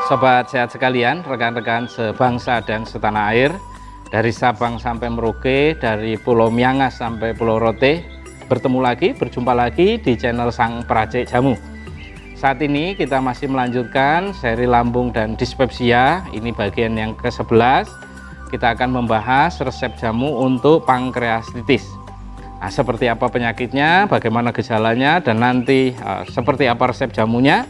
Sobat sehat sekalian, rekan-rekan sebangsa dan setanah air, dari Sabang sampai Merauke, dari Pulau Miangas sampai Pulau Rote, berjumpa lagi di channel Sang Peracik Jamu. Saat ini kita masih melanjutkan seri lambung dan dispepsia, ini bagian yang ke-11. Kita akan membahas resep jamu untuk pankreatitis. Nah, seperti apa penyakitnya, bagaimana gejalanya, dan nanti seperti apa resep jamunya.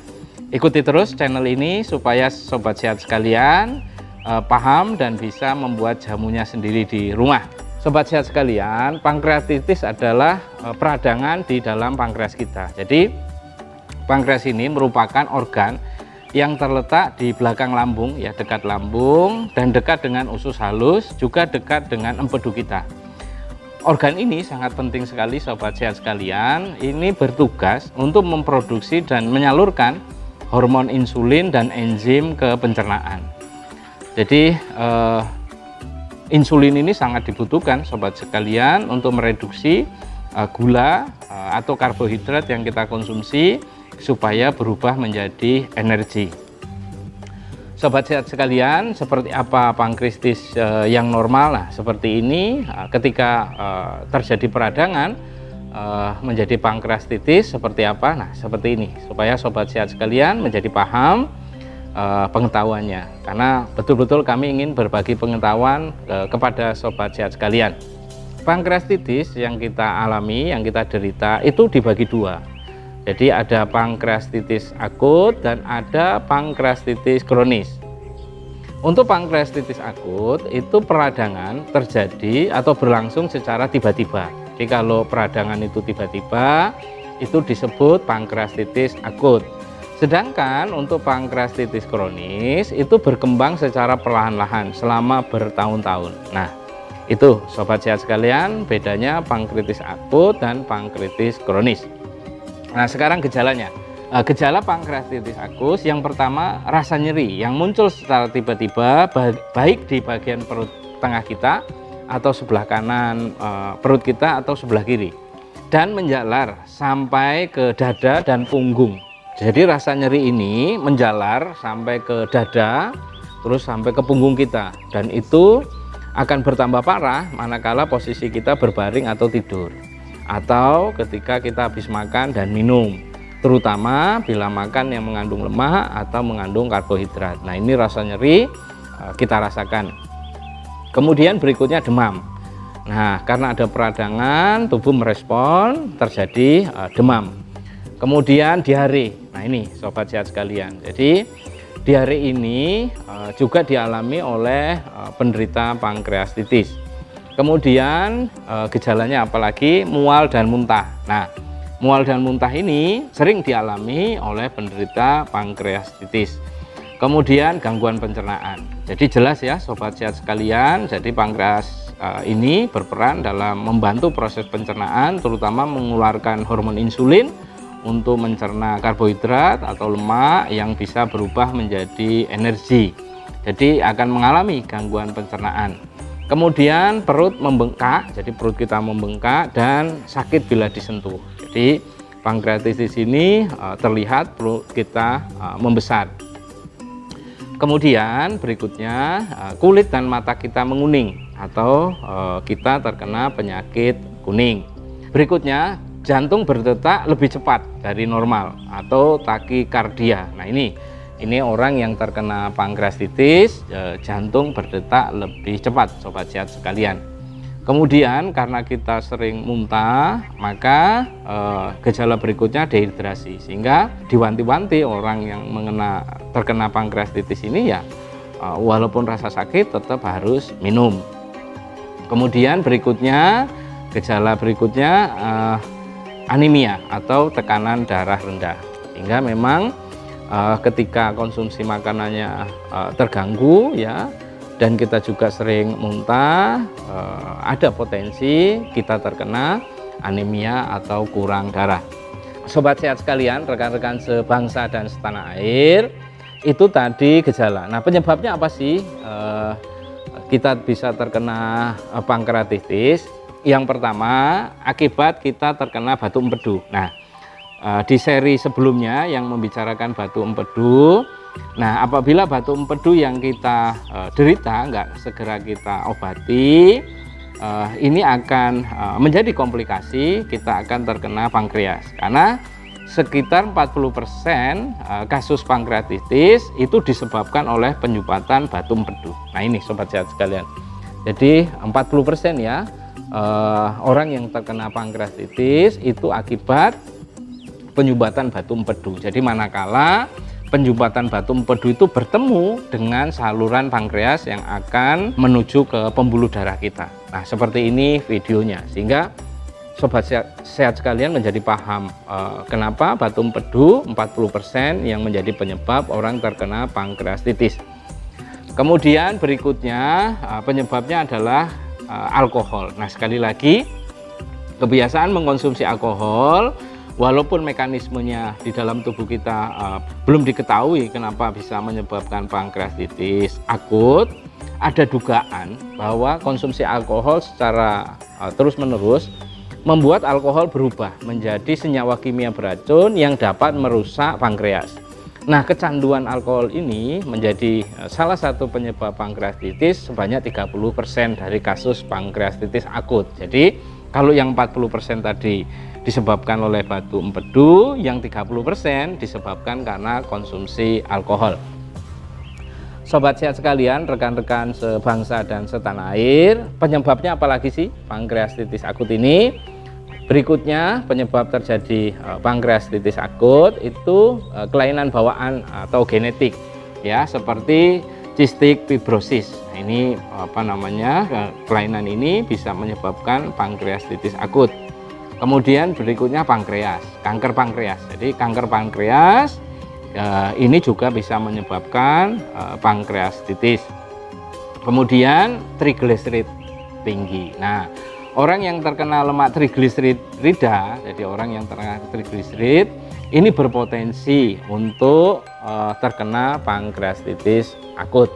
Ikuti terus channel ini supaya sobat sehat sekalian paham dan bisa membuat jamunya sendiri di rumah. Sobat sehat sekalian, pankreatitis adalah peradangan di dalam pankreas kita. Jadi pankreas ini merupakan organ yang terletak di belakang lambung, ya, dekat lambung dan dekat dengan usus halus, juga dekat dengan empedu kita. Organ ini sangat penting sekali sobat sehat sekalian. Ini bertugas untuk memproduksi dan menyalurkan hormon insulin dan enzim ke pencernaan. Jadi insulin ini sangat dibutuhkan sobat sekalian untuk mereduksi gula atau karbohidrat yang kita konsumsi supaya berubah menjadi energi. Sobat sehat sekalian, seperti apa pankreatitis yang normal? Nah, seperti ini ketika terjadi peradangan menjadi pankreatitis seperti apa? Nah, seperti ini, supaya sobat sehat sekalian menjadi paham pengetahuannya, karena betul-betul kami ingin berbagi pengetahuan kepada sobat sehat sekalian. Pankreatitis yang kita alami, yang kita derita itu dibagi dua. Jadi ada pankreatitis akut dan ada pankreatitis kronis. Untuk pankreatitis akut itu peradangan terjadi atau berlangsung secara tiba-tiba. Jadi kalau peradangan itu tiba-tiba, itu disebut pankreatitis akut. Sedangkan untuk pankreatitis kronis itu berkembang secara perlahan-lahan selama bertahun-tahun. Nah, itu sobat sehat sekalian bedanya pankreatitis akut dan pankreatitis kronis. Nah, sekarang gejalanya. Gejala pankreatitis akut yang pertama rasa nyeri yang muncul secara tiba-tiba, baik di bagian perut tengah kita atau sebelah kanan perut kita atau sebelah kiri, dan menjalar sampai ke dada dan punggung. Jadi rasa nyeri ini menjalar sampai ke dada terus sampai ke punggung kita, dan itu akan bertambah parah manakala posisi kita berbaring atau tidur, atau ketika kita habis makan dan minum, terutama bila makan yang mengandung lemak atau mengandung karbohidrat. Nah, ini rasa nyeri kita rasakan. Kemudian berikutnya demam. Nah, karena ada peradangan, tubuh merespon, terjadi demam. Kemudian diare. Nah, ini sobat sehat sekalian. Jadi diare ini juga dialami oleh penderita pankreatitis. Kemudian gejalanya apalagi mual dan muntah. Nah, mual dan muntah ini sering dialami oleh penderita pankreatitis. Kemudian gangguan pencernaan. Jadi jelas ya sobat sehat sekalian, jadi pankreas ini berperan dalam membantu proses pencernaan, terutama mengeluarkan hormon insulin untuk mencerna karbohidrat atau lemak yang bisa berubah menjadi energi. Jadi akan mengalami gangguan pencernaan. Kemudian perut membengkak, jadi perut kita membengkak dan sakit bila disentuh. Jadi pankreatitis ini terlihat perut kita membesar. Kemudian berikutnya kulit dan mata kita menguning atau kita terkena penyakit kuning. Berikutnya jantung berdetak lebih cepat dari normal atau takikardia. Nah, ini orang yang terkena pankreatitis, jantung berdetak lebih cepat sobat sehat sekalian. Kemudian karena kita sering muntah, maka gejala berikutnya dehidrasi, sehingga diwanti-wanti orang yang terkena pankreatitis ini ya walaupun rasa sakit tetap harus minum. Kemudian berikutnya gejala berikutnya anemia atau tekanan darah rendah, sehingga memang ketika konsumsi makanannya terganggu ya, dan kita juga sering muntah, ada potensi kita terkena anemia atau kurang darah. Sobat sehat sekalian, rekan-rekan sebangsa dan setanah air, itu tadi gejala. Nah, penyebabnya apa sih kita bisa terkena pankreatitis? Yang pertama, akibat kita terkena batu empedu. Nah, di seri sebelumnya yang membicarakan batu empedu, Nah, apabila batu empedu yang kita derita nggak segera kita obati, ini akan menjadi komplikasi, kita akan terkena pankreas. Karena sekitar 40% kasus pankreatitis itu disebabkan oleh penyumbatan batu empedu. Nah, ini sobat sehat sekalian. Jadi 40% ya orang yang terkena pankreatitis itu akibat penyumbatan batu empedu. Jadi manakala penyumbatan batu empedu itu bertemu dengan saluran pankreas yang akan menuju ke pembuluh darah kita. Nah, seperti ini videonya, sehingga sobat sehat sekalian menjadi paham kenapa batu empedu 40% yang menjadi penyebab orang terkena pankreatitis. Kemudian berikutnya penyebabnya adalah alkohol. Nah, sekali lagi kebiasaan mengkonsumsi alkohol, walaupun mekanismenya di dalam tubuh kita belum diketahui kenapa bisa menyebabkan pankreatitis akut, ada dugaan bahwa konsumsi alkohol secara terus-menerus membuat alkohol berubah menjadi senyawa kimia beracun yang dapat merusak pankreas. Nah, kecanduan alkohol ini menjadi salah satu penyebab pankreatitis sebanyak 30% dari kasus pankreatitis akut. Jadi, kalau yang 40% tadi disebabkan oleh batu empedu, yang 30% disebabkan karena konsumsi alkohol. Sobat sehat sekalian, rekan-rekan sebangsa dan setanah air, penyebabnya apalagi sih pankreatitis akut ini? Berikutnya, penyebab terjadi pankreatitis akut itu kelainan bawaan atau genetik, ya, seperti cystic fibrosis. Nah, ini kelainan ini bisa menyebabkan pankreatitis akut. Kemudian berikutnya pankreas, kanker pankreas. Jadi kanker pankreas ini juga bisa menyebabkan pankreatitis. Kemudian trigliserid tinggi. Nah, orang yang terkena lemak trigliserida, jadi orang yang terkena trigliserid ini berpotensi untuk terkena pankreatitis akut.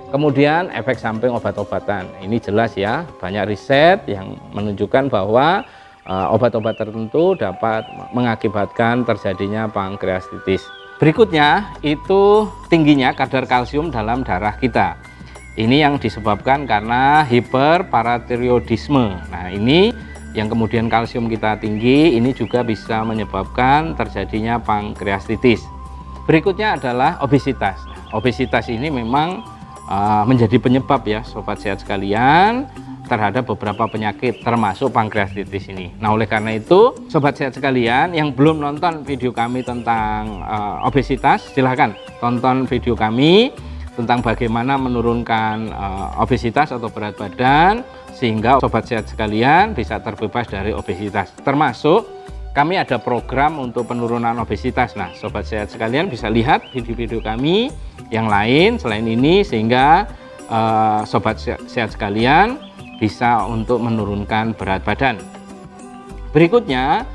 Kemudian efek samping obat-obatan. Ini jelas ya, banyak riset yang menunjukkan bahwa obat-obat tertentu dapat mengakibatkan terjadinya pankreatitis. Berikutnya itu tingginya kadar kalsium dalam darah kita. Ini yang disebabkan karena hiperparatiroidisme. Nah, ini yang kemudian kalsium kita tinggi, ini juga bisa menyebabkan terjadinya pankreatitis. Berikutnya adalah obesitas. Nah, obesitas ini memang menjadi penyebab ya sobat sehat sekalian terhadap beberapa penyakit termasuk pankreatitis ini. Nah, oleh karena itu sobat sehat sekalian yang belum nonton video kami tentang obesitas, silahkan tonton video kami tentang bagaimana menurunkan obesitas atau berat badan sehingga sobat sehat sekalian bisa terbebas dari obesitas. Termasuk kami ada program untuk penurunan obesitas. Nah, sobat sehat sekalian bisa lihat video-video kami yang lain selain ini sehingga sobat sehat sekalian bisa untuk menurunkan berat badan. Berikutnya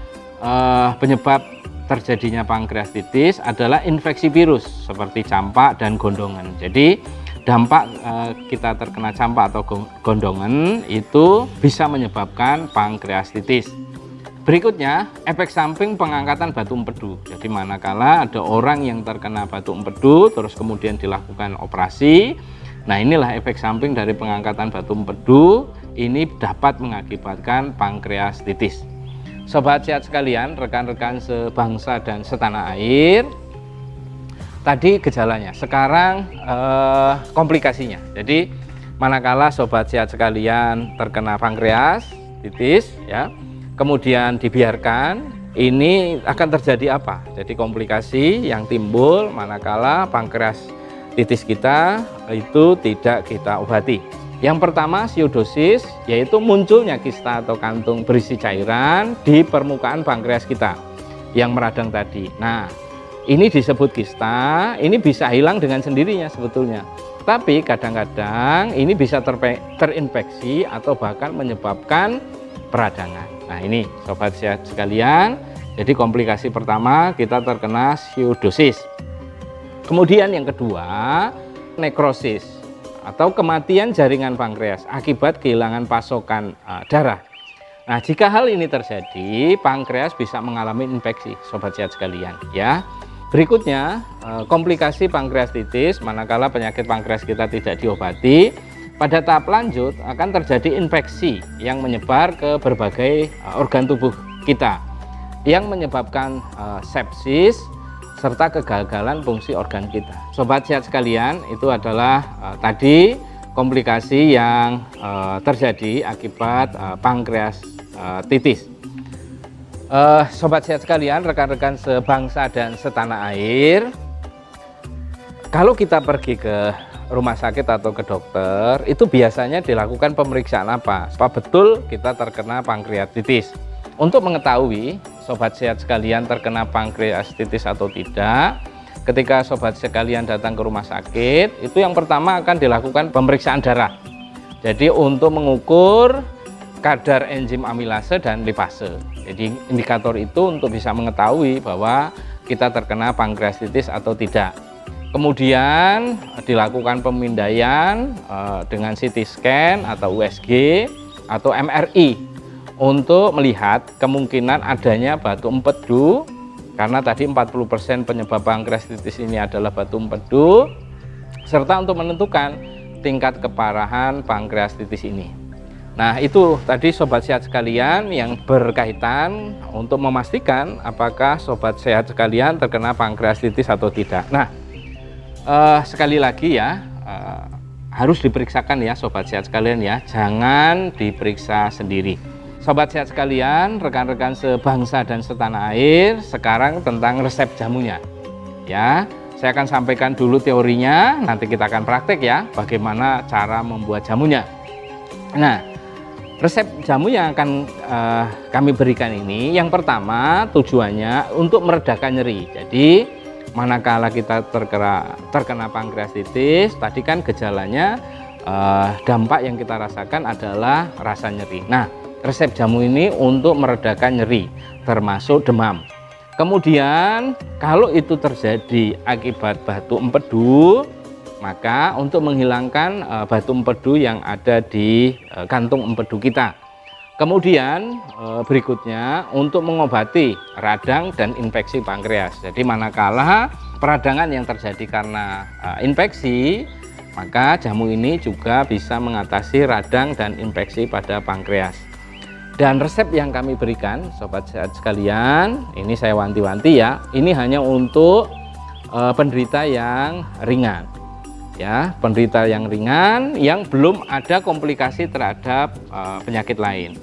penyebab terjadinya pankreatitis adalah infeksi virus seperti campak dan gondongan. Jadi dampak kita terkena campak atau gondongan itu bisa menyebabkan pankreatitis. Berikutnya efek samping pengangkatan batu empedu. Jadi manakala ada orang yang terkena batu empedu terus kemudian dilakukan operasi, nah inilah efek samping dari pengangkatan batu empedu, ini dapat mengakibatkan pankreatitis. Sobat sehat sekalian, rekan-rekan sebangsa dan setanah air, tadi gejalanya, sekarang komplikasinya. Jadi manakala sobat sehat sekalian terkena pankreatitis ya, kemudian dibiarkan, ini akan terjadi apa? Jadi komplikasi yang timbul manakala pankreatitis kita itu tidak kita obati. Yang pertama siodosis, yaitu munculnya kista atau kantung berisi cairan di permukaan pankreas kita yang meradang tadi. Nah, ini disebut kista, ini bisa hilang dengan sendirinya sebetulnya. Tapi kadang-kadang ini bisa terinfeksi atau bahkan menyebabkan peradangan. Nah, ini sobat sehat sekalian, jadi komplikasi pertama kita terkena siodosis. Kemudian yang kedua, nekrosis atau kematian jaringan pankreas akibat kehilangan pasokan darah. Nah, jika hal ini terjadi, pankreas bisa mengalami infeksi, sobat sehat sekalian ya. Berikutnya, komplikasi pankreatitis manakala penyakit pankreas kita tidak diobati. Pada tahap lanjut akan terjadi infeksi yang menyebar ke berbagai organ tubuh kita yang menyebabkan sepsis serta kegagalan fungsi organ kita. Sobat sehat sekalian, itu adalah tadi komplikasi yang terjadi akibat pankreatitis. Sobat sehat sekalian, rekan-rekan sebangsa dan setanah air, kalau kita pergi ke rumah sakit atau ke dokter, itu biasanya dilakukan pemeriksaan apa betul kita terkena pankreatitis. Untuk mengetahui sobat sehat sekalian terkena pankreatitis atau tidak, ketika sobat sekalian datang ke rumah sakit, itu yang pertama akan dilakukan pemeriksaan darah. Jadi untuk mengukur kadar enzim amilase dan lipase. Jadi indikator itu untuk bisa mengetahui bahwa kita terkena pankreatitis atau tidak. Kemudian dilakukan pemindaian dengan CT scan atau USG atau MRI untuk melihat kemungkinan adanya batu empedu, karena tadi 40% penyebab pankreatitis ini adalah batu empedu, serta untuk menentukan tingkat keparahan pankreatitis ini. Nah, itu tadi sobat sehat sekalian yang berkaitan untuk memastikan apakah sobat sehat sekalian terkena pankreatitis atau tidak. Nah, sekali lagi ya, harus diperiksakan ya sobat sehat sekalian ya, jangan diperiksa sendiri. Sobat sehat sekalian, rekan-rekan sebangsa dan setanah air, sekarang tentang resep jamunya ya. Saya akan sampaikan dulu teorinya, nanti kita akan praktek ya bagaimana cara membuat jamunya. Nah, resep jamu yang akan kami berikan ini, yang pertama tujuannya untuk meredakan nyeri. Jadi manakala kita terkena pankreatitis, tadi kan gejalanya dampak yang kita rasakan adalah rasa nyeri. Nah, resep jamu ini untuk meredakan nyeri termasuk demam. Kemudian kalau itu terjadi akibat batu empedu, maka untuk menghilangkan batu empedu yang ada di kantung empedu kita. Kemudian berikutnya untuk mengobati radang dan infeksi pankreas. Jadi manakala peradangan yang terjadi karena infeksi, maka jamu ini juga bisa mengatasi radang dan infeksi pada pankreas. Dan resep yang kami berikan sobat sehat sekalian, ini saya wanti-wanti ya, ini hanya untuk penderita yang ringan. Ya, penderita yang ringan yang belum ada komplikasi terhadap penyakit lain.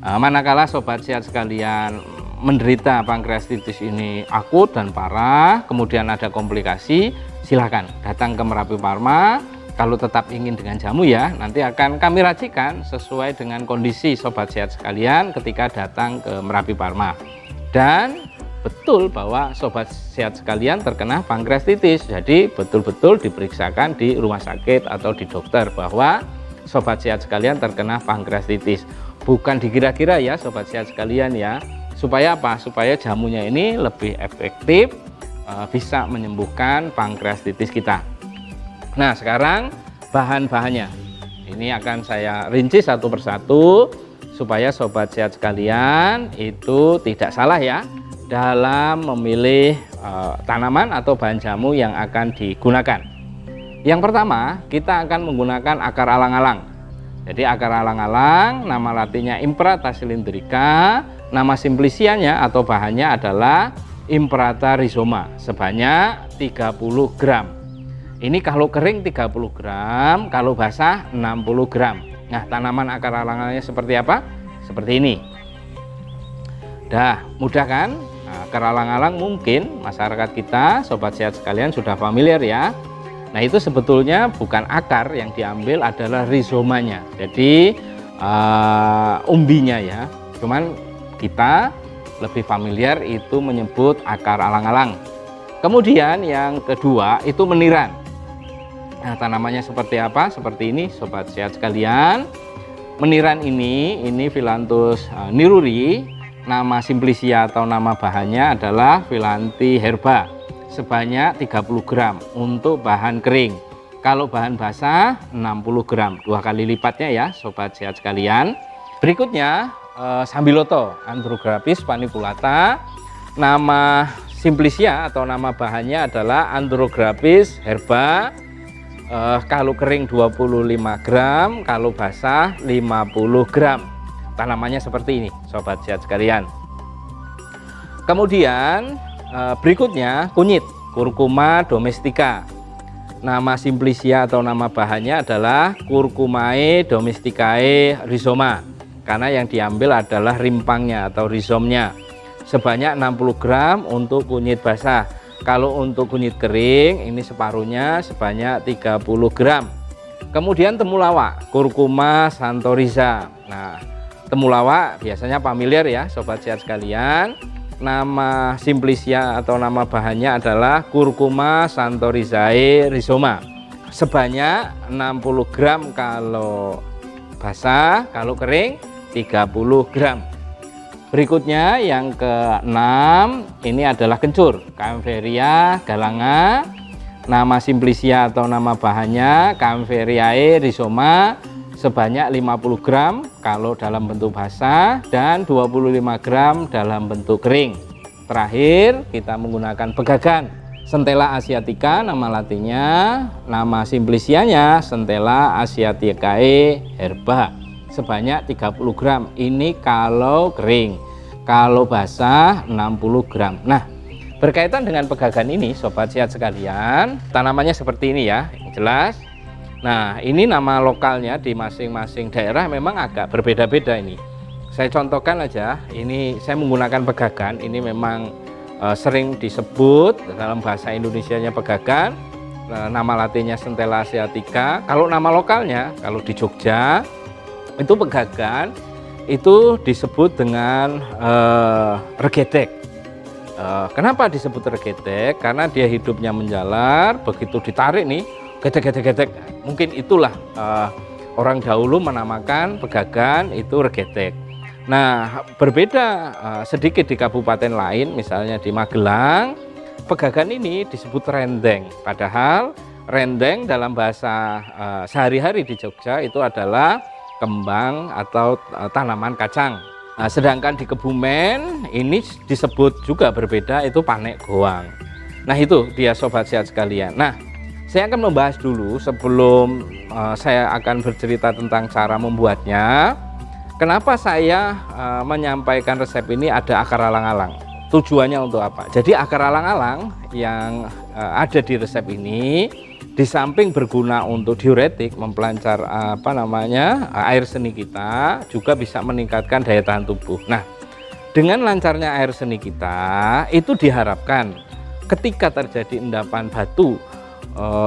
Manakala sobat sehat sekalian menderita pankreatitis ini akut dan parah, kemudian ada komplikasi, silakan datang ke Merapi Pharma. Kalau tetap ingin dengan jamu ya, nanti akan kami racikan sesuai dengan kondisi sobat sehat sekalian ketika datang ke Merapi Pharma. Dan betul bahwa sobat sehat sekalian terkena pankreatitis, jadi betul-betul diperiksakan di rumah sakit atau di dokter bahwa sobat sehat sekalian terkena pankreatitis. Bukan dikira-kira ya sobat sehat sekalian ya. Supaya apa? Supaya jamunya ini lebih efektif, bisa menyembuhkan pankreatitis kita. Nah, sekarang bahan-bahannya ini akan saya rinci satu persatu supaya sobat sehat sekalian itu tidak salah ya dalam memilih tanaman atau bahan jamu yang akan digunakan. Yang pertama, kita akan menggunakan akar alang-alang. Jadi akar alang-alang nama latinnya Imprata cylindrica, nama simplicianya atau bahannya adalah Imprata rhizoma sebanyak 30 gram. Ini kalau kering 30 gram, kalau basah 60 gram. Nah, tanaman akar alang-alangnya seperti apa? Seperti ini. Dah, mudah kan? Akar alang-alang mungkin masyarakat kita, sobat sehat sekalian sudah familiar ya. Nah, itu sebetulnya bukan akar yang diambil, adalah rhizomanya. Jadi umbinya ya. Cuman kita lebih familiar itu menyebut akar alang-alang. Kemudian yang kedua itu meniran. Nah, tanamannya seperti apa? Seperti ini sobat sehat sekalian. Meniran ini Phyllanthus niruri. Nama simplicia atau nama bahannya adalah Phyllanthi herba sebanyak 30 gram untuk bahan kering. Kalau bahan basah 60 gram, 2 kali lipatnya ya sobat sehat sekalian. Berikutnya Sambiloto Andrographis paniculata. Nama simplicia atau nama bahannya adalah Andrographis herba. Kalau kering 25 gram, kalau basah 50 gram. Tanamannya seperti ini, sobat sehat sekalian. Kemudian berikutnya kunyit, Curcuma domestica. Nama simplicia atau nama bahannya adalah Curcumae domesticae rhizoma, karena yang diambil adalah rimpangnya atau rhizomnya. Sebanyak 60 gram untuk kunyit basah. Kalau untuk kunyit kering ini separuhnya sebanyak 30 gram. Kemudian temulawak, Curcuma santoriza. Nah, temulawak biasanya familiar ya sobat sehat sekalian. Nama simplicia atau nama bahannya adalah Curcuma santorizae rhizoma. Sebanyak 60 gram kalau basah, kalau kering 30 gram. Berikutnya yang ke-6 ini adalah kencur, Kaempferia galanga. Nama simplicia atau nama bahannya Kaemferiae rhizoma, sebanyak 50 gram kalau dalam bentuk basah dan 25 gram dalam bentuk kering. Terakhir kita menggunakan pegagan, Centella asiatica nama latinnya, nama simplicianya Centella asiaticae herba, sebanyak 30 gram. Ini kalau kering, kalau basah 60 gram. Nah, berkaitan dengan pegagan ini sobat sehat sekalian, tanamannya seperti ini ya, yang jelas. Nah, ini nama lokalnya di masing-masing daerah memang agak berbeda-beda ini. Saya contohkan aja, ini saya menggunakan pegagan, ini memang sering disebut dalam bahasa Indonesianya pegagan. Nama latinnya Centella asiatica. Kalau nama lokalnya, kalau di Jogja itu pegagan itu disebut dengan regedek. Kenapa disebut regedek? Karena dia hidupnya menjalar, begitu ditarik nih gedek. Mungkin itulah orang dahulu menamakan pegagan itu regedek. Nah, berbeda sedikit di kabupaten lain, misalnya di Magelang, pegagan ini disebut rendeng. Padahal rendeng dalam bahasa sehari-hari di Jogja itu adalah kembang atau tanaman kacang. Nah, sedangkan di Kebumen ini disebut juga berbeda, itu panek goang. Nah, itu dia sobat sehat sekalian. Nah, saya akan membahas dulu sebelum saya akan bercerita tentang cara membuatnya. Kenapa saya menyampaikan resep ini ada akar alang-alang? Tujuannya untuk apa? Jadi akar alang-alang yang ada di resep ini di samping berguna untuk diuretik, mempelancar air seni kita, juga bisa meningkatkan daya tahan tubuh. Nah, dengan lancarnya air seni kita itu diharapkan ketika terjadi endapan batu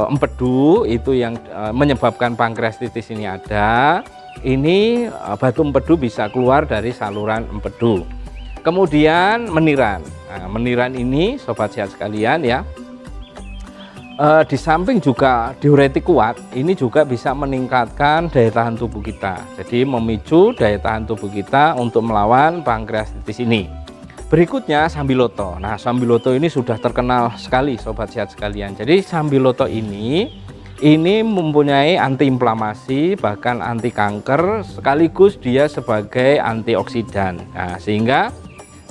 empedu itu yang menyebabkan pankreatitis ini ada, ini batu empedu bisa keluar dari saluran empedu. Kemudian meniran. Nah, meniran ini sobat sehat sekalian ya, di samping juga diuretik kuat, ini juga bisa meningkatkan daya tahan tubuh kita. Jadi memicu daya tahan tubuh kita untuk melawan pankreatitis ini. Berikutnya sambiloto. Nah, sambiloto ini sudah terkenal sekali sobat sehat sekalian. Jadi sambiloto ini mempunyai antiinflamasi, bahkan anti kanker, sekaligus dia sebagai antioksidan. Nah, sehingga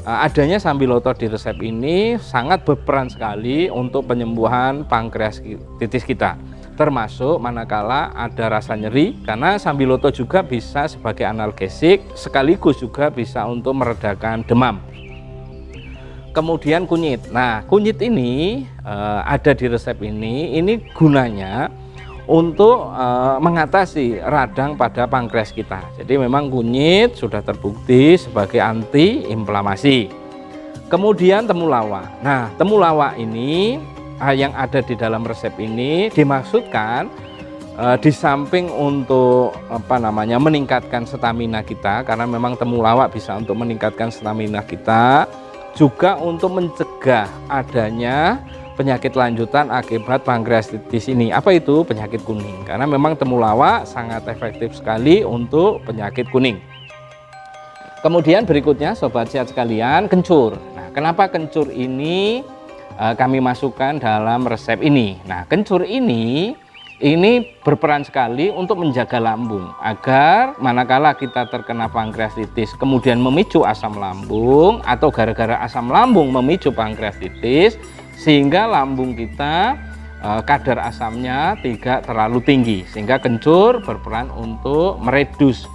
adanya sambiloto di resep ini sangat berperan sekali untuk penyembuhan pankreatitis kita, termasuk manakala ada rasa nyeri, karena sambiloto juga bisa sebagai analgesik, sekaligus juga bisa untuk meredakan demam. Kemudian kunyit. Nah, kunyit ini ada di resep ini gunanya untuk mengatasi radang pada pankreas kita. Jadi memang kunyit sudah terbukti sebagai antiinflamasi. Kemudian temulawak. Nah, temulawak ini yang ada di dalam resep ini dimaksudkan di samping untuk meningkatkan stamina kita, karena memang temulawak bisa untuk meningkatkan stamina kita, juga untuk mencegah adanya penyakit lanjutan akibat pankreatitis ini. Apa itu? Penyakit kuning. Karena memang temulawak sangat efektif sekali untuk penyakit kuning. Kemudian berikutnya sobat sehat sekalian, kencur. Nah, kenapa kencur ini kami masukkan dalam resep ini? Nah, kencur ini Ini berperan sekali untuk menjaga lambung agar manakala kita terkena pankreatitis kemudian memicu asam lambung atau gara-gara asam lambung memicu pankreatitis, sehingga lambung kita kadar asamnya tidak terlalu tinggi, sehingga kencur berperan untuk meredus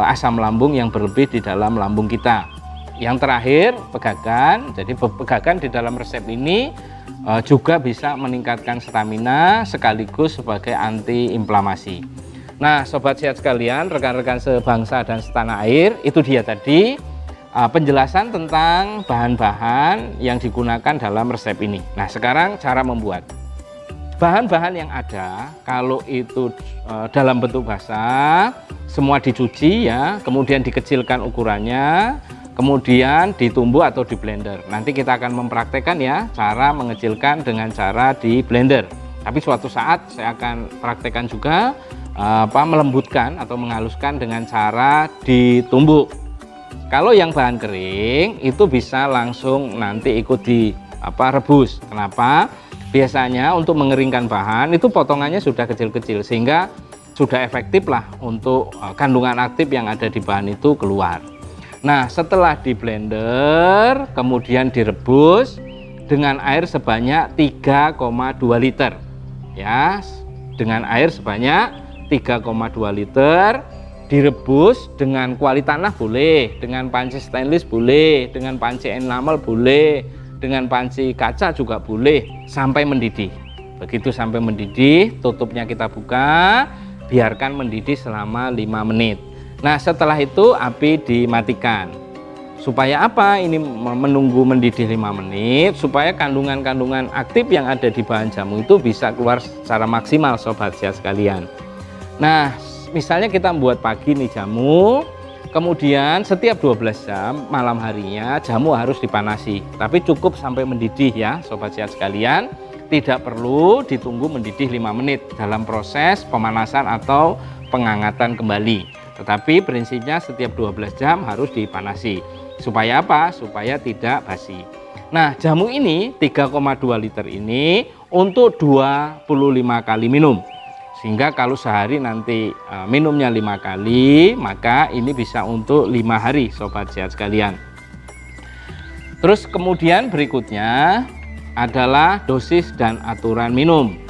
asam lambung yang berlebih di dalam lambung kita. Yang terakhir, pegagan. Jadi pegagan di dalam resep ini juga bisa meningkatkan stamina sekaligus sebagai antiinflamasi. Nah, sobat sehat sekalian, rekan-rekan sebangsa dan setanah air, itu dia tadi penjelasan tentang bahan-bahan yang digunakan dalam resep ini. Nah, sekarang cara membuat. Bahan-bahan yang ada, kalau itu dalam bentuk basah, semua dicuci ya, kemudian dikecilkan ukurannya, kemudian ditumbuk atau di blender. Nanti kita akan mempraktekkan ya cara mengecilkan dengan cara di blender. Tapi suatu saat saya akan praktekkan juga melembutkan atau menghaluskan dengan cara ditumbuk. Kalau yang bahan kering itu bisa langsung nanti ikut di rebus. Kenapa? Biasanya untuk mengeringkan bahan itu potongannya sudah kecil-kecil sehingga sudah efektif lah untuk kandungan aktif yang ada di bahan itu keluar. Nah, setelah di blender kemudian direbus dengan air sebanyak 3,2 liter ya, dengan air sebanyak 3,2 liter, direbus dengan kuali tanah boleh, dengan panci stainless boleh, dengan panci enamel boleh, dengan panci kaca juga boleh, sampai mendidih. Begitu sampai mendidih, tutupnya kita buka, biarkan mendidih selama 5 menit. Nah, setelah itu api dimatikan. Supaya apa? Ini menunggu mendidih 5 menit supaya kandungan-kandungan aktif yang ada di bahan jamu itu bisa keluar secara maksimal, sobat sehat sekalian. Nah, misalnya kita membuat pagi nih jamu, kemudian setiap 12 jam malam harinya jamu harus dipanasi. Tapi cukup sampai mendidih ya, sobat sehat sekalian. Tidak perlu ditunggu mendidih 5 menit dalam proses pemanasan atau pengangkatan kembali. Tetapi prinsipnya setiap 12 jam harus dipanasi. Supaya apa? Supaya tidak basi. Nah, jamu ini 3,2 liter ini untuk 25 kali minum. Sehingga kalau sehari nanti minumnya 5 kali, maka ini bisa untuk 5 hari, sobat sehat sekalian. Terus kemudian berikutnya adalah dosis dan aturan minum.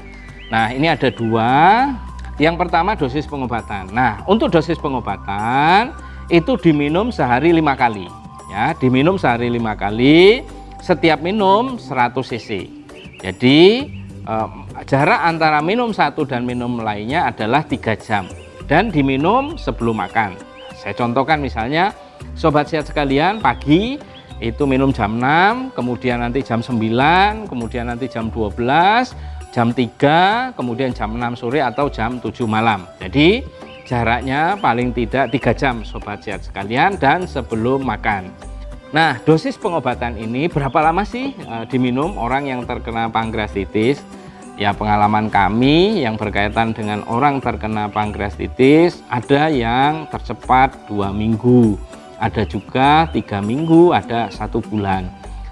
Nah, ini ada 2. Yang pertama dosis pengobatan. Nah, untuk dosis pengobatan itu diminum sehari 5 kali. Ya, diminum sehari 5 kali, setiap minum 100 cc. Jadi jarak antara minum satu dan minum lainnya adalah 3 jam. Dan diminum sebelum makan. Saya contohkan misalnya, sobat sehat sekalian, pagi itu minum jam 6, kemudian nanti jam 9, kemudian nanti jam 12, jam 3, kemudian jam 6 sore atau jam 7 malam. Jadi jaraknya paling tidak 3 jam, sobat sehat sekalian, dan sebelum makan. Nah, dosis pengobatan ini berapa lama sih diminum orang yang terkena pankreatitis? Ya, pengalaman kami yang berkaitan dengan orang terkena pankreatitis ada yang tercepat 2 minggu, ada juga 3 minggu, ada 1 bulan.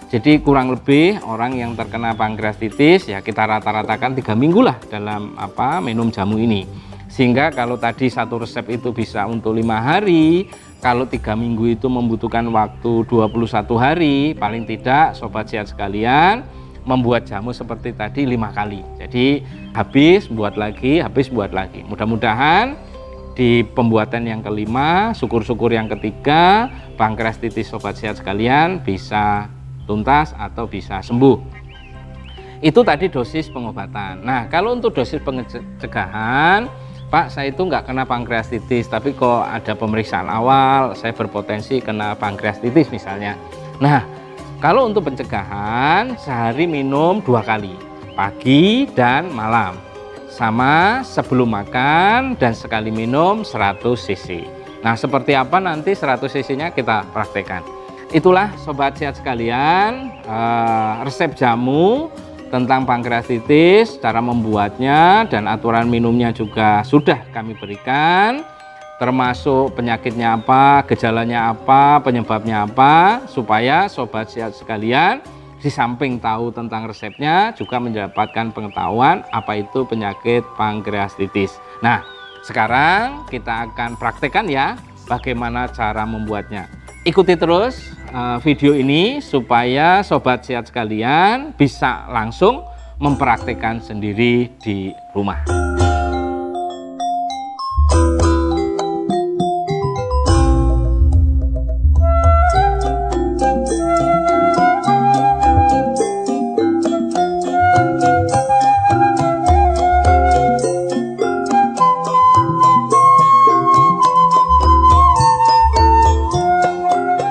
Jadi kurang lebih orang yang terkena pankreatitis ya kita rata-ratakan 3 minggu lah dalam minum jamu ini. Sehingga kalau tadi satu resep itu bisa untuk 5 hari, kalau 3 minggu itu membutuhkan waktu 21 hari, paling tidak sobat sehat sekalian membuat jamu seperti tadi 5 kali. Jadi habis buat lagi, habis buat lagi. Mudah-mudahan di pembuatan yang kelima, syukur-syukur yang ketiga, pankreatitis sobat sehat sekalian bisa tuntas atau bisa sembuh. Itu tadi dosis pengobatan. Nah, kalau untuk dosis pencegahan, Pak, saya itu nggak kena pankreatitis, tapi kok ada pemeriksaan awal, saya berpotensi kena pankreatitis misalnya. Nah, kalau untuk pencegahan, sehari minum 2 kali, pagi dan malam. Sama sebelum makan dan sekali minum 100 cc. Nah, seperti apa nanti 100 cc-nya kita praktekkan. Itulah sobat sehat sekalian, resep jamu tentang pankreatitis, cara membuatnya dan aturan minumnya juga sudah kami berikan, termasuk penyakitnya apa, gejalanya apa, penyebabnya apa, supaya sobat sehat sekalian di samping tahu tentang resepnya juga mendapatkan pengetahuan apa itu penyakit pankreatitis. Nah, sekarang kita akan praktekkan ya bagaimana cara membuatnya. Ikuti terus video ini supaya sobat sehat sekalian bisa langsung mempraktekkan sendiri di rumah.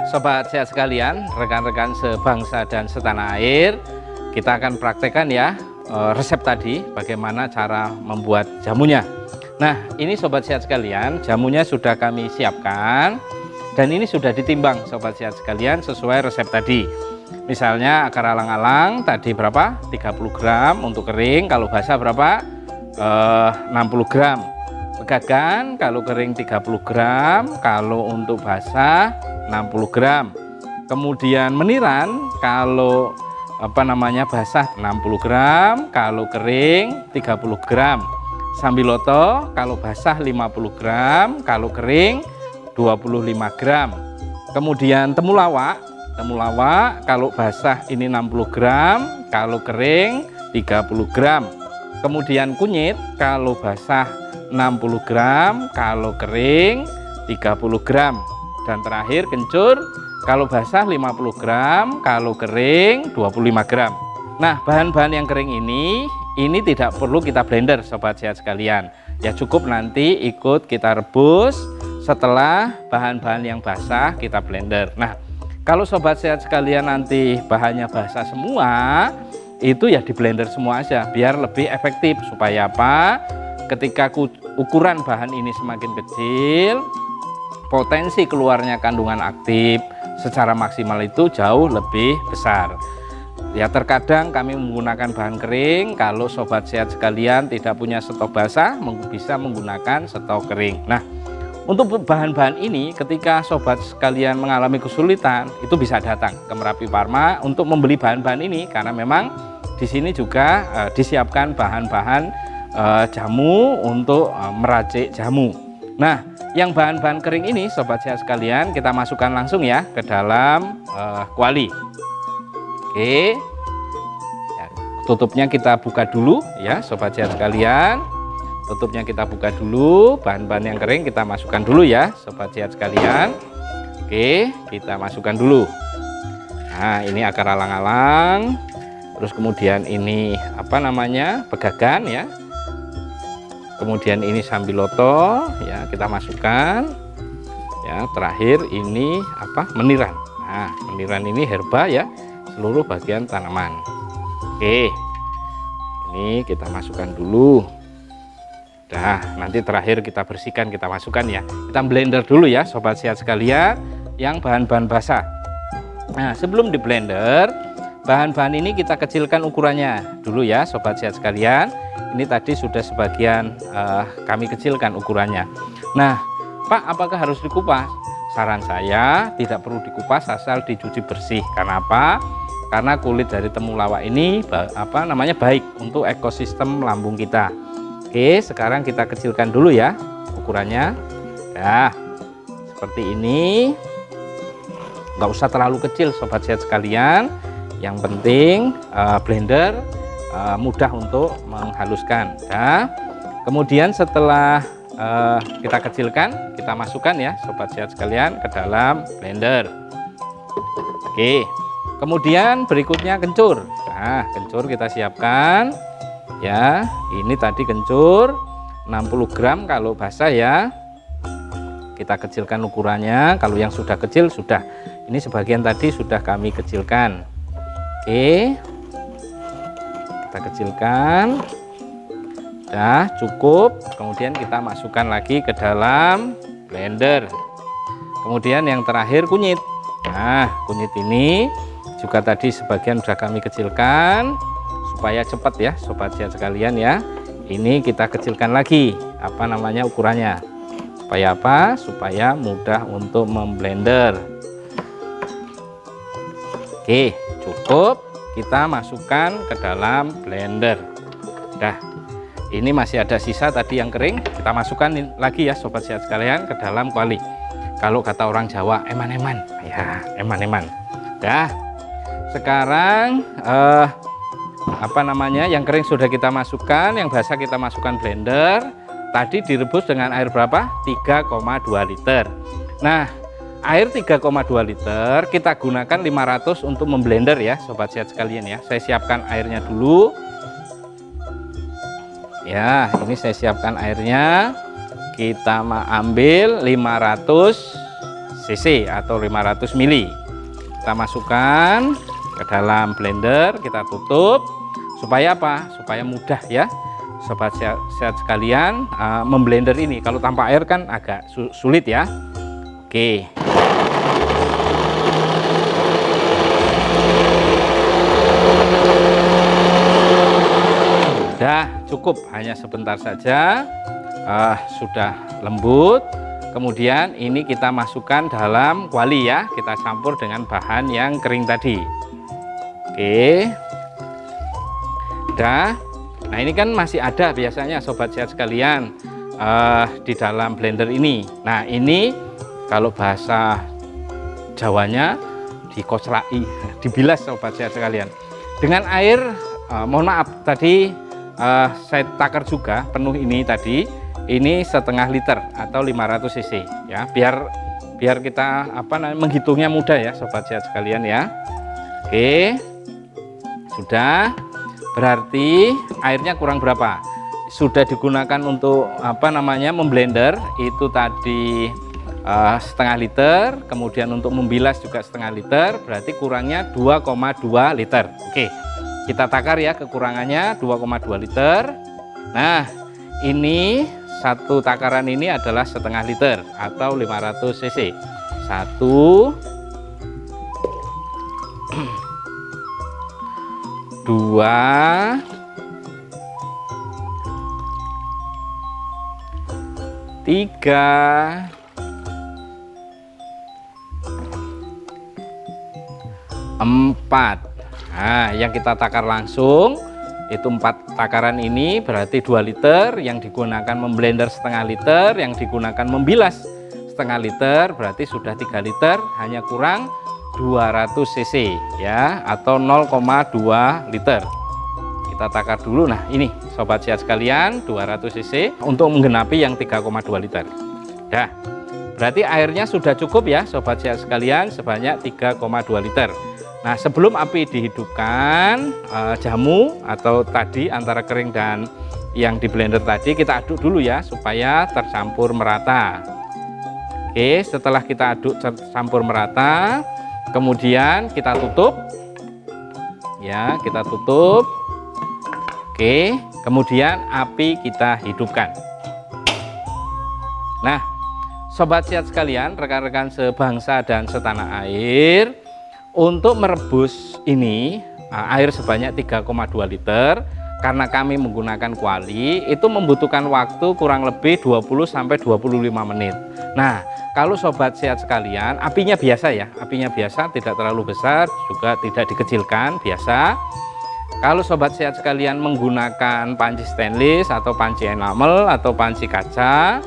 Sobat sehat sekalian, rekan-rekan sebangsa dan setanah air, kita akan praktekkan ya resep tadi, bagaimana cara membuat jamunya. Nah, ini sobat sehat sekalian, jamunya sudah kami siapkan dan ini sudah ditimbang sobat sehat sekalian sesuai resep tadi. Misalnya akar alang-alang tadi berapa? 30 gram untuk kering, kalau basah berapa? 60 gram. Pegagan kalau kering 30 gram, kalau untuk basah 60 gram. Kemudian meniran kalau basah 60 gram, kalau kering 30 gram. Sambiloto kalau basah 50 gram, kalau kering 25 gram. Kemudian temulawak kalau basah ini 60 gram, kalau kering 30 gram. Kemudian kunyit kalau basah 60 gram, kalau kering 30 gram. Dan terakhir kencur kalau basah 50 gram, kalau kering 25 gram. Nah, bahan-bahan yang kering ini tidak perlu kita blender sobat sehat sekalian. Ya cukup nanti ikut kita rebus, setelah bahan-bahan yang basah kita blender. Nah, kalau sobat sehat sekalian nanti bahannya basah semua, itu ya di blender semua aja biar lebih efektif. Supaya apa? Ketika ukuran bahan ini semakin kecil, potensi keluarnya kandungan aktif secara maksimal itu jauh lebih besar. Ya terkadang kami menggunakan bahan kering, kalau sobat sehat sekalian tidak punya stok basah bisa menggunakan stok kering. Nah, untuk bahan-bahan ini ketika sobat sekalian mengalami kesulitan itu bisa datang ke Merapi Pharma untuk membeli bahan-bahan ini, karena memang di sini juga disiapkan bahan-bahan jamu untuk meracik jamu. Nah, yang bahan-bahan kering ini sobat sehat sekalian kita masukkan langsung ya ke dalam kuali. Oke, ya, tutupnya kita buka dulu ya sobat sehat sekalian. Tutupnya kita buka dulu, bahan-bahan yang kering kita masukkan dulu ya sobat sehat sekalian. Oke, kita masukkan dulu. Nah, ini akar alang-alang. Terus kemudian ini pegagan ya. Kemudian ini sambiloto ya, kita masukkan ya. Terakhir ini meniran. Nah, meniran ini herba ya, seluruh bagian tanaman. Oke, ini kita masukkan dulu. Nah, nanti terakhir kita bersihkan, kita masukkan ya. Kita blender dulu ya sobat sehat sekalian yang bahan-bahan basah. Nah, sebelum di blender, bahan-bahan ini kita kecilkan ukurannya dulu ya sobat sehat sekalian. Ini tadi sudah sebagian kami kecilkan ukurannya. Nah, Pak, apakah harus dikupas? Saran saya tidak perlu dikupas asal dicuci bersih. Karena apa? Karena kulit dari temulawak ini baik untuk ekosistem lambung kita. Oke, sekarang kita kecilkan dulu ya ukurannya. Nah, seperti ini. Nggak usah terlalu kecil sobat sehat sekalian. Yang penting blender mudah untuk menghaluskan. Nah, kemudian setelah kita kecilkan, kita masukkan ya sobat sehat sekalian ke dalam blender. Oke, kemudian berikutnya kencur. Nah, kencur kita siapkan ya. Ini tadi kencur 60 gram kalau basah ya. Kita kecilkan ukurannya. Kalau yang sudah kecil sudah. Ini sebagian tadi sudah kami kecilkan. Oke, kita kecilkan. Nah, cukup. Kemudian kita masukkan lagi ke dalam blender. Kemudian yang terakhir kunyit. Nah, kunyit ini juga tadi sebagian sudah kami kecilkan supaya cepat ya sobat sehat sekalian ya. Ini kita kecilkan lagi ukurannya. Supaya apa? Supaya mudah untuk memblender. Oke, cukup. kita masukkan ke dalam blender. Nah, ini masih ada sisa tadi yang kering, kita masukkan lagi ya sobat sehat sekalian ke dalam kuali. Kalau kata orang Jawa, eman-eman ya, eman-eman. Dah, sekarang yang kering sudah kita masukkan, yang basah kita masukkan blender. Tadi direbus dengan air berapa? 3,2 liter. Nah, air 3,2 liter kita gunakan 500 untuk memblender ya sobat sehat sekalian ya. Saya siapkan airnya dulu. Ya, ini saya siapkan airnya. Kita ambil 500 cc atau 500 ml. Kita masukkan ke dalam blender, kita tutup supaya apa? Supaya mudah ya sobat sehat sekalian memblender ini. Kalau tanpa air kan agak sulit ya. Oke. Sudah cukup, hanya sebentar saja. Sudah lembut. Kemudian ini kita masukkan dalam kuali ya, kita campur dengan bahan yang kering tadi. Oke. Udah. Nah, ini kan masih ada biasanya sobat sehat sekalian di dalam blender ini. Nah, ini kalau bahasa Jawanya dikoclai, dibilas sobat sehat sekalian. Dengan air, mohon maaf tadi saya takar juga penuh ini tadi. Ini setengah liter atau 500 cc ya, biar kita menghitungnya mudah ya sobat sehat sekalian ya. Oke, sudah. Berarti airnya kurang berapa? Sudah digunakan untuk memblender itu tadi setengah liter, kemudian untuk membilas juga setengah liter, berarti kurangnya 2,2 liter. Oke, kita takar ya kekurangannya 2,2 liter. Nah, ini satu takaran ini adalah setengah liter atau 500 cc. 1, 2, 3, 4. Nah, yang kita takar langsung itu 4 takaran ini berarti 2 liter, yang digunakan memblender setengah liter, yang digunakan membilas setengah liter, berarti sudah 3 liter, hanya kurang 200 cc ya, atau 0,2 liter. Kita takar dulu. Nah, ini sobat sehat sekalian 200 cc untuk menggenapi yang 3,2 liter. Dah, berarti airnya sudah cukup ya sobat sehat sekalian, sebanyak 3,2 liter. Nah, sebelum api dihidupkan, jamu atau tadi antara kering dan yang di blender tadi kita aduk dulu ya supaya tercampur merata. Oke, setelah kita aduk campur merata, kemudian kita tutup ya, kita tutup. Oke, kemudian api kita hidupkan. Nah, sobat sehat sekalian, rekan-rekan sebangsa dan setanah air, untuk merebus ini air sebanyak 3,2 liter, karena kami menggunakan kuali, itu membutuhkan waktu kurang lebih 20-25 menit. Nah, kalau sobat sehat sekalian, apinya biasa ya, apinya biasa, tidak terlalu besar, juga tidak dikecilkan, biasa. Kalau sobat sehat sekalian menggunakan panci stainless atau panci enamel atau panci kaca,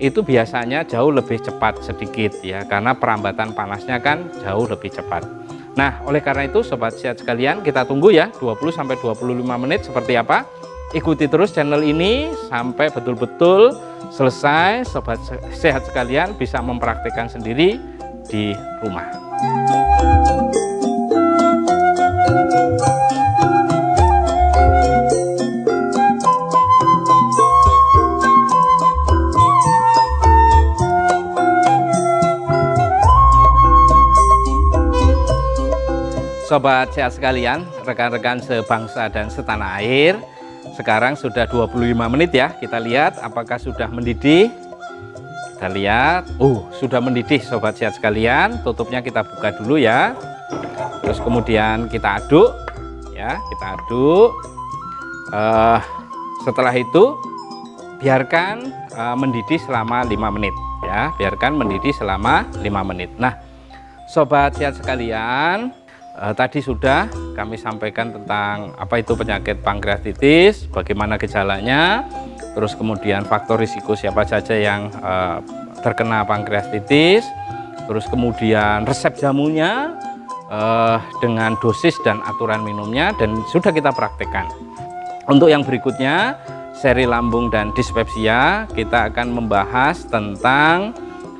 itu biasanya jauh lebih cepat sedikit ya, karena perambatan panasnya kan jauh lebih cepat. Nah, oleh karena itu sobat sehat sekalian, kita tunggu ya 20-25 menit seperti apa. Ikuti terus channel ini sampai betul-betul selesai. Sobat sehat sekalian bisa mempraktikkan sendiri di rumah. Sobat sehat sekalian, rekan-rekan sebangsa dan setanah air, sekarang sudah 25 menit ya. Kita lihat apakah sudah mendidih. Kita lihat, sudah mendidih sobat sehat sekalian. Tutupnya kita buka dulu ya. Terus kemudian kita aduk ya, kita aduk. Setelah itu biarkan mendidih selama 5 menit ya, biarkan mendidih selama 5 menit. Nah, sobat sehat sekalian, Tadi sudah kami sampaikan tentang apa itu penyakit pankreatitis, bagaimana gejalanya, terus kemudian faktor risiko siapa saja yang terkena pankreatitis, terus kemudian resep jamunya dengan dosis dan aturan minumnya, dan sudah kita praktekkan. Untuk yang berikutnya, seri lambung dan dispepsia, kita akan membahas tentang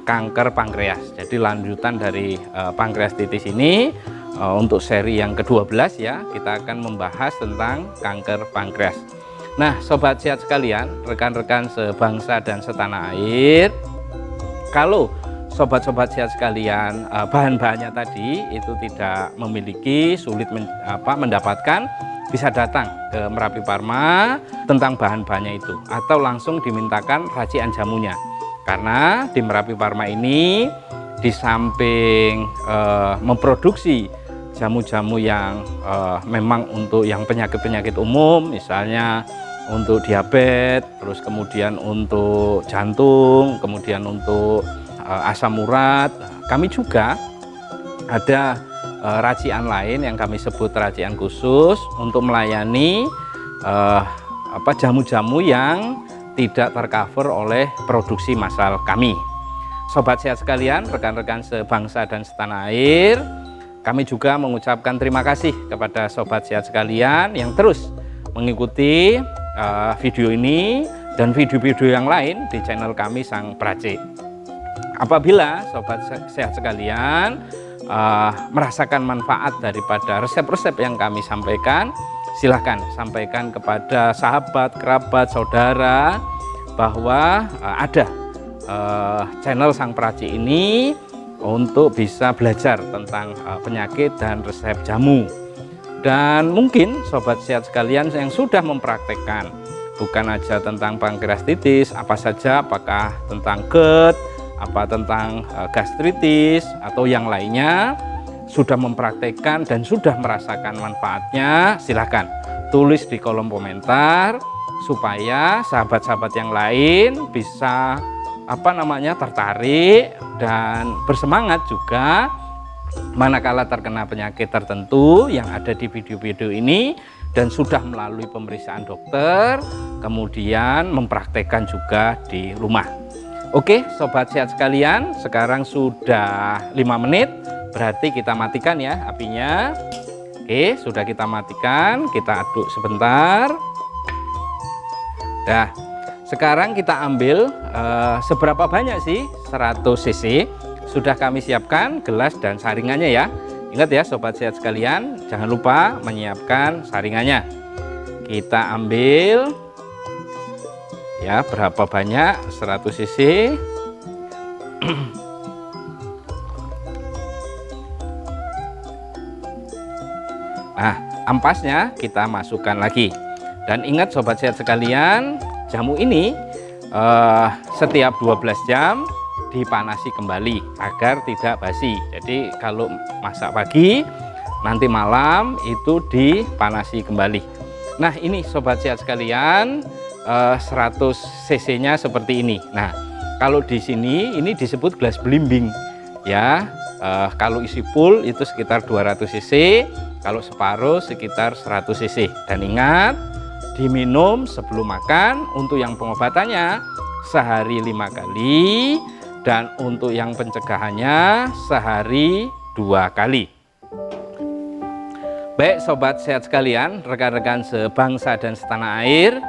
kanker pankreas. Jadi lanjutan dari pankreatitis ini. Untuk seri yang ke-12 ya, kita akan membahas tentang kanker pankreas. Nah, sobat sehat sekalian, rekan-rekan sebangsa dan setanah air, kalau sobat-sobat sehat sekalian bahan-bahannya tadi itu tidak memiliki, sulit mendapatkan, bisa datang ke Merapi Pharma tentang bahan-bahannya itu, atau langsung dimintakan racian jamunya. Karena di Merapi Pharma ini di samping memproduksi jamu-jamu yang memang untuk yang penyakit-penyakit umum, misalnya untuk diabetes, terus kemudian untuk jantung, kemudian untuk asam urat, kami juga ada racian lain yang kami sebut racian khusus untuk melayani jamu-jamu yang tidak tercover oleh produksi massal kami. Sobat sehat sekalian, rekan-rekan sebangsa dan setanah air, kami juga mengucapkan terima kasih kepada sobat sehat sekalian yang terus mengikuti video ini dan video-video yang lain di channel kami Sang Pracik. Apabila sobat sehat sekalian merasakan manfaat daripada resep-resep yang kami sampaikan, silahkan sampaikan kepada sahabat, kerabat, saudara bahwa ada channel Sang Pracik ini untuk bisa belajar tentang penyakit dan resep jamu. Dan mungkin sobat sehat sekalian yang sudah mempraktekkan bukan aja tentang pankreatitis, apa saja, apakah tentang GERD, apa tentang gastritis atau yang lainnya, sudah mempraktekkan dan sudah merasakan manfaatnya, silahkan tulis di kolom komentar supaya sahabat-sahabat yang lain bisa tertarik dan bersemangat juga manakala terkena penyakit tertentu yang ada di video-video ini dan sudah melalui pemeriksaan dokter, kemudian mempraktekkan juga di rumah. Oke, sobat sehat sekalian, sekarang sudah 5 menit, berarti kita matikan ya apinya. Oke, sudah kita matikan, kita aduk sebentar. Dah. Sekarang kita ambil seberapa banyak sih 100 cc. Sudah kami siapkan gelas dan saringannya ya. Ingat ya sobat sehat sekalian, jangan lupa menyiapkan saringannya. Kita ambil ya berapa banyak 100 cc. Nah, ampasnya kita masukkan lagi. Dan ingat sobat sehat sekalian, jamu ini setiap 12 jam dipanasi kembali agar tidak basi. Jadi kalau masak pagi, nanti malam itu dipanasi kembali. Nah, ini sobat sehat sekalian, 100 cc-nya seperti ini. Nah, kalau di sini ini disebut gelas belimbing ya. Kalau isi full itu sekitar 200 cc, kalau separuh sekitar 100 cc. Dan ingat, diminum sebelum makan. Untuk yang pengobatannya sehari 5 kali, dan untuk yang pencegahannya sehari 2 kali. Baik sobat sehat sekalian, rekan-rekan sebangsa dan setanah air,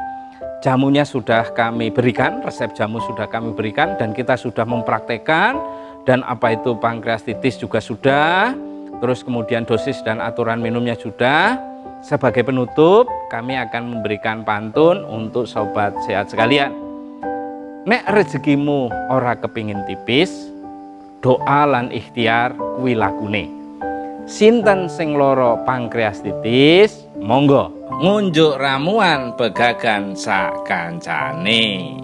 jamunya sudah kami berikan, resep jamu sudah kami berikan, dan kita sudah mempraktekkan. Dan apa itu pankreatitis juga sudah, terus kemudian dosis dan aturan minumnya sudah. Sebagai penutup, kami akan memberikan pantun untuk sobat sehat sekalian. Nek rezekimu ora kepingin tipis, doa lan ikhtiar kuwi lakune. Sinten sing loro pankreatitis, monggo ngunjuk ramuan pegagan sak kancane.